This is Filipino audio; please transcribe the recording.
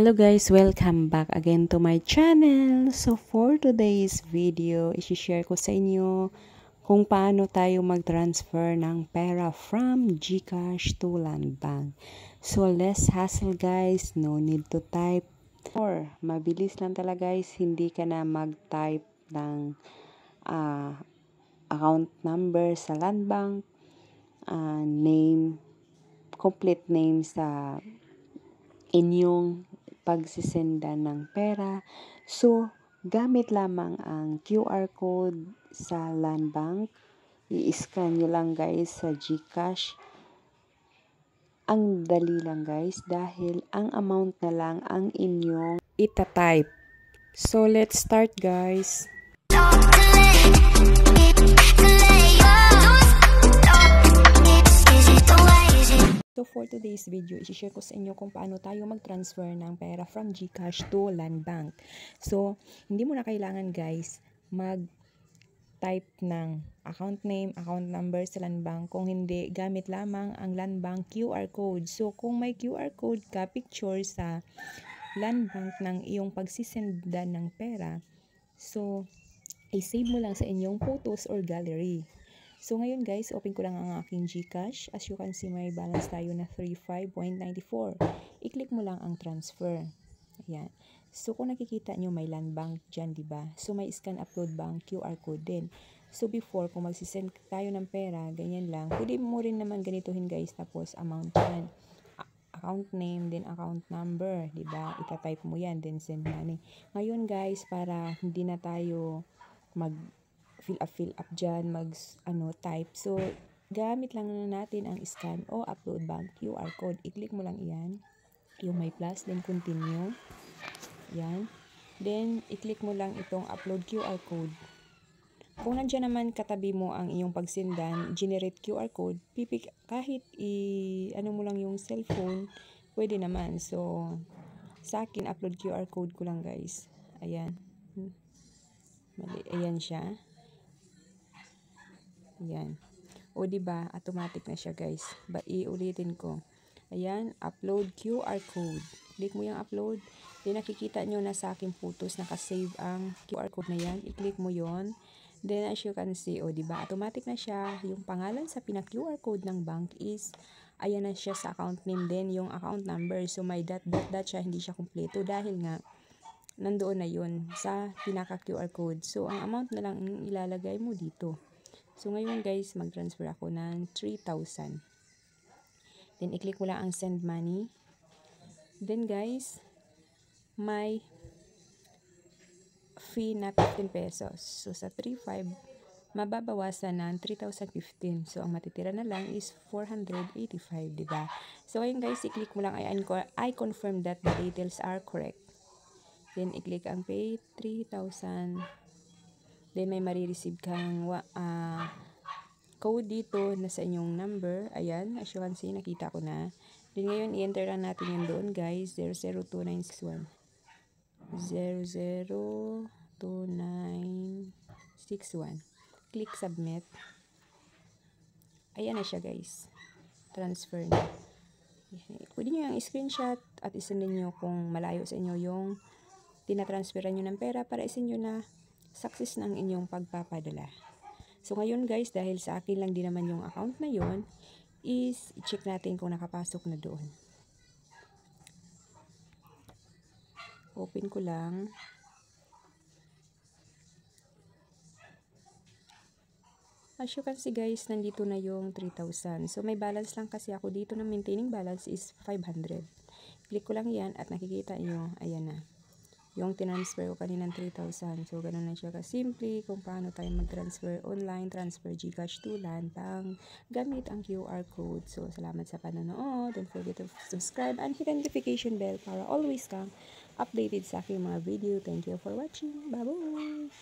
Hello guys, welcome back again to my channel. So for today's video, i-share ko sa inyo kung paano tayo mag-transfer ng pera from GCash to Land Bank. So less hassle guys, no need to type. Or mabilis lang talaga guys, hindi ka na mag-type ng account number sa Land Bank, name, complete name sa inyong pagsisenda ng pera. So, gamit lamang ang QR code sa Land Bank. I-scan nyo lang guys sa GCash. Ang dali lang guys dahil ang amount na lang ang inyong itatype. So, let's start guys. So for today's video, i-share ko sa inyo kung paano tayo mag-transfer ng pera from GCash to Land Bank. So, hindi mo na kailangan guys mag-type ng account name, account number sa Land Bank. Kung hindi, gamit lamang ang Land Bank QR code. So, kung may QR code ka, picture sa Land Bank ng iyong pagsisenda ng pera, so, i-save mo lang sa inyong photos or gallery. So, ngayon guys, open ko lang ang aking GCash. As you can see, may balance tayo na 35.94. I-click mo lang ang transfer. Ayan. So, kung nakikita nyo, may Land Bank dyan, diba? So, may scan upload bank QR code din. So, before, kung magsisend tayo ng pera, ganyan lang. Pwede mo rin naman ganituhin guys, tapos amount yan. Account name, then account number, diba? Ita-type mo yan, then send money. Ngayon guys, para hindi na tayo fill up dyan, type. So, gamit lang natin ang scan o upload bank QR code. I-click mo lang iyan. Yung may plus, then continue. Yan. Then, i-click mo lang itong upload QR code. Kung nandiyan naman katabi mo ang iyong pagsendan, generate QR code, kahit ano mo lang yung cellphone, pwede naman. So, sa akin, upload QR code ko lang guys. Ayan. Mali. Ayan siya. Ayan. O diba, automatic na siya guys. Iulitin ko. Ayan, upload QR code. Click mo yung upload. Then nakikita nyo na sa aking photos nakasave ang QR code na yan. I-click mo yon. Then as you can see, o diba, automatic na siya. Yung pangalan sa pina-QR code ng bank is, ayan na siya sa account name din, yung account number. So may dot siya, hindi siya kumpleto dahil nga nandoon na yun sa pinaka-QR code. So ang amount na lang ilalagay mo dito. So, ngayon guys, mag-transfer ako ng 3,000. Then, i-click mo lang ang send money. Then guys, may fee na 15 pesos. So, sa 3,500, mababawasan ng 3,015. So, ang matitira na lang is 485, diba? So, ngayon guys, i-click mo lang, I confirm that the details are correct. Then, i-click ang pay, 3,000. Then, may marireceive kang code dito na sa inyong number. Ayan, as you can see, nakita ko na. Then, ngayon, i-enter lang natin yun doon, guys. 002961. 002961. Click submit. Ayan na siya, guys. Transfer na. Pwede nyo yung screenshot at isendin nyo kung malayo sa inyo yung tinatransferan nyo ng pera para isin nyo na success ng inyong pagpapadala. So, ngayon guys, dahil sa akin lang din naman yung account na yun, is i-check natin kung nakapasok na doon. Open ko lang. As you can see guys, nandito na yung 3,000. So, may balance lang kasi ako dito na maintaining balance is 500. Click ko lang yan at nakikita nyo, ayan na. Yung tinransfer ko kanina ng 3,000. So, ganun lang siya kasimple kung paano tayo mag-transfer online, transfer GCash to Land Bank, gamit ang QR code. So, salamat sa panonood. Don't forget to subscribe and hit the notification bell para always kang updated sa aking mga video. Thank you for watching. Bye-bye!